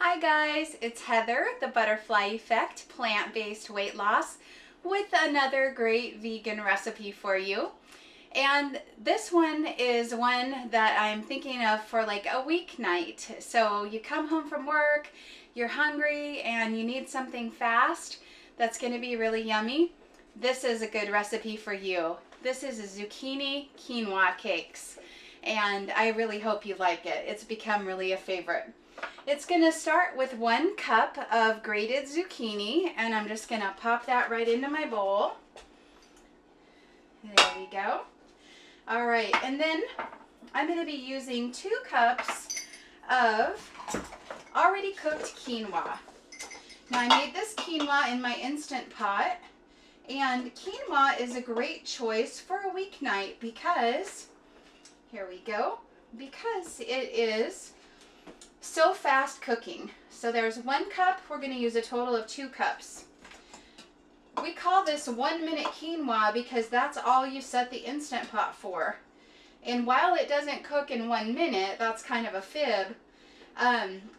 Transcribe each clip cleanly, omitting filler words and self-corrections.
Hi guys, it's Heather, the Butterfly Effect plant-based weight loss, with another great vegan recipe for you. And this one is one that I'm thinking of for like a weeknight. So you come home from work, you're hungry, and you need something fast that's going to be really yummy. This is a good recipe for you. This is a zucchini quinoa cakes, and I really hope you like it. It's become really a favorite. It's going to start with 1 cup of grated zucchini, and I'm just going to pop that right into my bowl. There we go. All right, and then I'm going to be using 2 cups of already cooked quinoa. Now I made this quinoa in my Instant Pot, and quinoa is a great choice for a weeknight because, here we go, because it is so fast cooking. So there's 1 cup, we're going to use a total of 2 cups. We call this 1-minute quinoa because that's all you set the Instant Pot for. And while it doesn't cook in 1 minute, that's kind of a fib,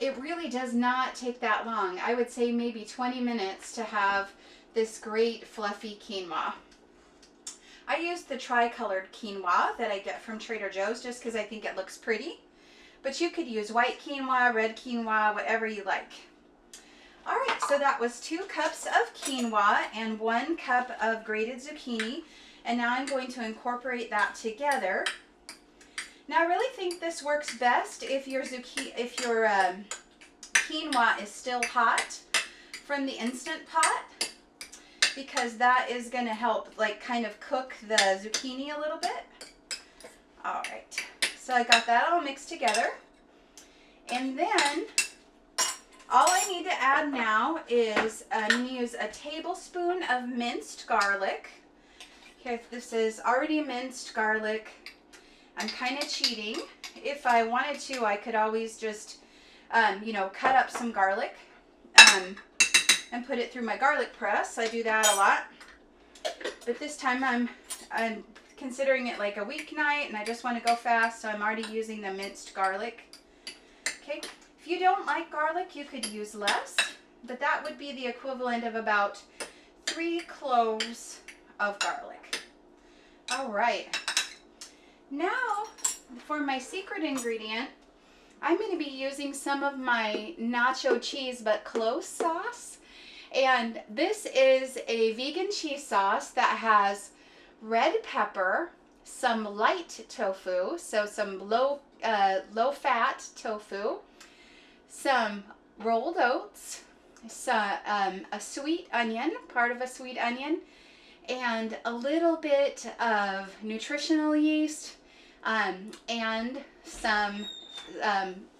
it really does not take that long. I would say maybe 20 minutes to have this great fluffy quinoa. I use the tri-colored quinoa that I get from Trader Joe's just because I think it looks pretty. But you could use white quinoa, red quinoa, whatever you like. All right, so that was 2 cups of quinoa and 1 cup of grated zucchini. And now I'm going to incorporate that together. Now I really think this works best if your quinoa is still hot from the Instant Pot, because that is going to help like kind of cook the zucchini a little bit. All right. So I got that all mixed together, and then all I need to add now is I'm going to use a tablespoon of minced garlic. Here, this is already minced garlic. I'm kind of cheating. If I wanted to, I could always just, cut up some garlic and put it through my garlic press. I do that a lot, but this time I'm considering it like a weeknight and I just want to go fast, so I'm already using the minced garlic. Okay, if you don't like garlic, you could use less, but that would be the equivalent of about 3 cloves of garlic. All right, now for my secret ingredient, I'm going to be using some of my nacho cheese but clove sauce, and this is a vegan cheese sauce that has red pepper, some light tofu, so some low fat tofu, some rolled oats, a sweet onion, part of a sweet onion, and a little bit of nutritional yeast, and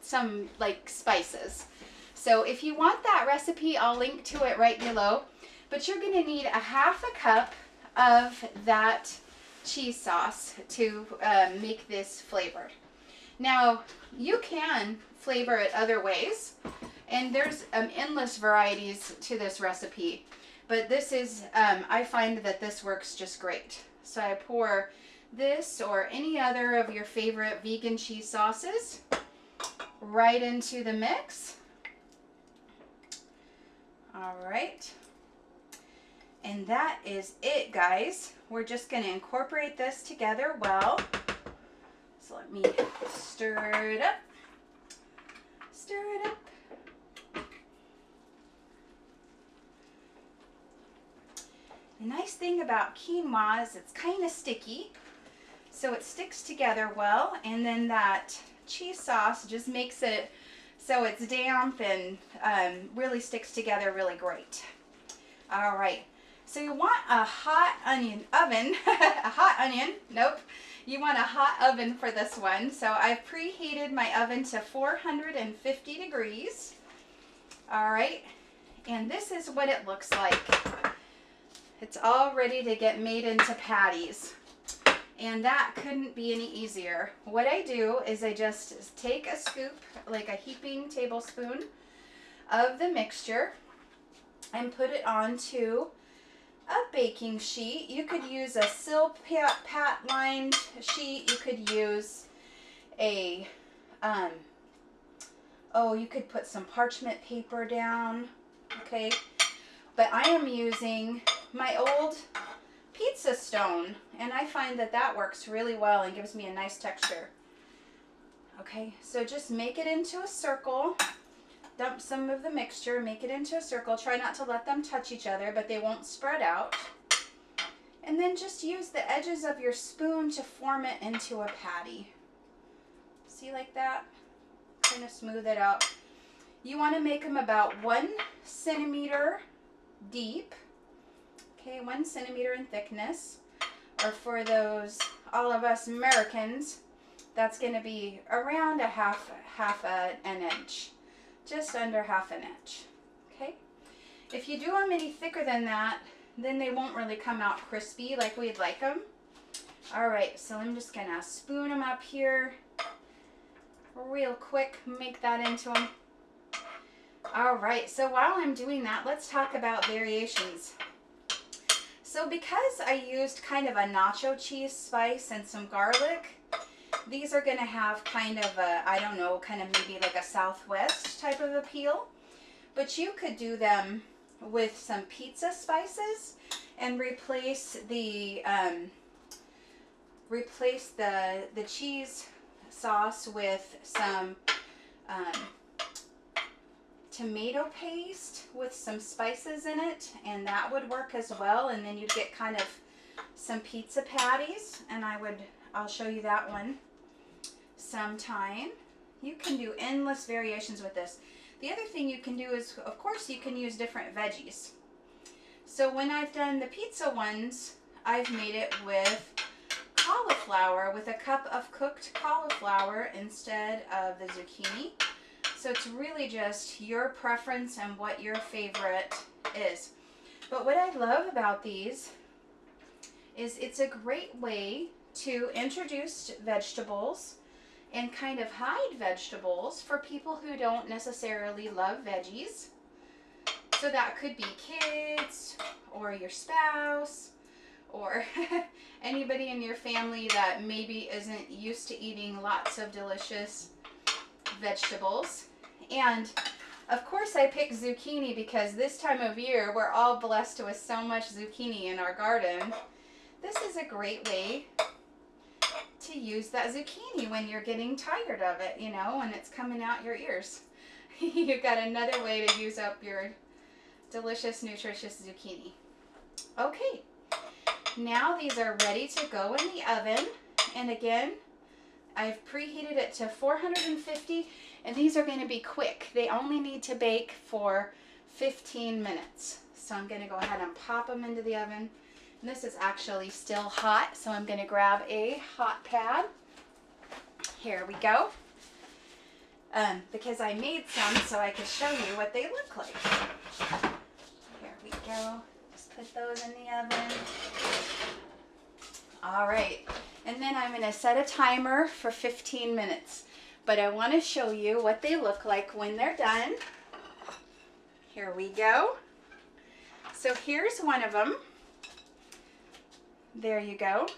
some like spices. So if you want that recipe, I'll link to it right below, but you're going to need a 1/2 cup of that cheese sauce to make this flavored. Now you can flavor it other ways, and there's endless varieties to this recipe, but this is I find that this works just great. So I pour this or any other of your favorite vegan cheese sauces right into the mix. All right. And that is it, guys. We're just going to incorporate this together well. So let me stir it up. Stir it up. The nice thing about quinoa is it's kind of sticky, so it sticks together well, and then that cheese sauce just makes it so it's damp and really sticks together really great. All right. So you want a hot oven, a hot onion, nope. You want a hot oven for this one. So I've preheated my oven to 450 degrees. All right, and this is what it looks like. It's all ready to get made into patties. And that couldn't be any easier. What I do is I just take a scoop, like a heaping tablespoon of the mixture, and put it onto a baking sheet. You could use a Silpat lined sheet. You could use a Oh, you could put some parchment paper down, okay? But I am using my old pizza stone, and I find that that works really well and gives me a nice texture. Okay, so just make it into a circle. Dump some of the mixture, make it into a circle. Try not to let them touch each other, but they won't spread out. And then just use the edges of your spoon to form it into a patty. See, like that? Kind of smooth it out. You want to make them about 1 centimeter deep. Okay, 1 centimeter in thickness. Or for those, all of us Americans, that's going to be around a half an inch. Just under half an inch. Okay? If you do them any thicker than that, then they won't really come out crispy like we'd like them. Alright, so I'm just going to spoon them up here real quick, make that into them. Alright, so while I'm doing that, let's talk about variations. So because I used kind of a nacho cheese spice and some garlic, these are going to have kind of a, I don't know, kind of maybe like a Southwest type of appeal. But you could do them with some pizza spices and replace the cheese sauce with some tomato paste with some spices in it, and that would work as well. And then you'd get kind of some pizza patties, and I'll show you that one sometime. You can do endless variations with this. The other thing you can do is, of course, you can use different veggies. So when I've done the pizza ones, I've made it with cauliflower, with a cup of cooked cauliflower instead of the zucchini. So it's really just your preference and what your favorite is. But what I love about these is it's a great way to introduce vegetables and kind of hide vegetables for people who don't necessarily love veggies. So that could be kids or your spouse or anybody in your family that maybe isn't used to eating lots of delicious vegetables. And of course I picked zucchini because this time of year we're all blessed with so much zucchini in our garden. This is a great way to use that zucchini when you're getting tired of it, you know, when it's coming out your ears. You've got another way to use up your delicious, nutritious zucchini. Okay, now these are ready to go in the oven. And again, I've preheated it to 450, and these are going to be quick. They only need to bake for 15 minutes. So I'm going to go ahead and pop them into the oven. And this is actually still hot, so I'm going to grab a hot pad. Here we go. Because I made some so I could show you what they look like. Here we go. Just put those in the oven. All right. And then I'm going to set a timer for 15 minutes. But I want to show you what they look like when they're done. Here we go. So here's one of them. There you go.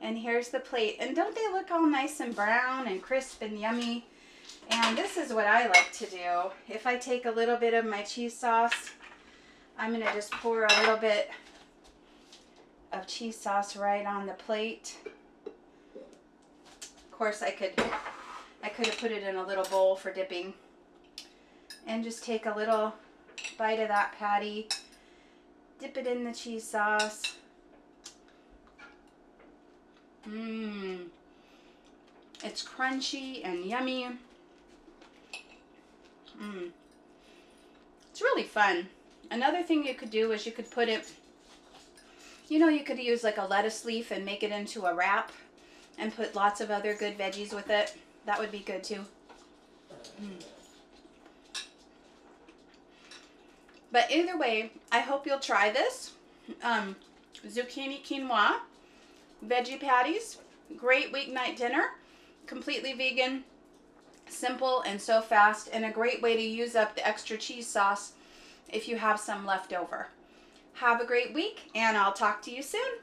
And here's the plate. And don't they look all nice and brown and crisp and yummy? And this is what I like to do. If I take a little bit of my cheese sauce, I'm going to just pour a little bit of cheese sauce right on the plate. Of course, I could have put it in a little bowl for dipping. And just take a little bite of that patty, dip it in the cheese sauce. It's crunchy and yummy. It's really fun. Another thing you could do is you could put it, you know, you could use like a lettuce leaf and make it into a wrap and put lots of other good veggies with it. That would be good too. But either way, I hope you'll try this. Zucchini quinoa veggie patties, great weeknight dinner, completely vegan, simple and so fast, and a great way to use up the extra cheese sauce if you have some left over. Have a great week, and I'll talk to you soon.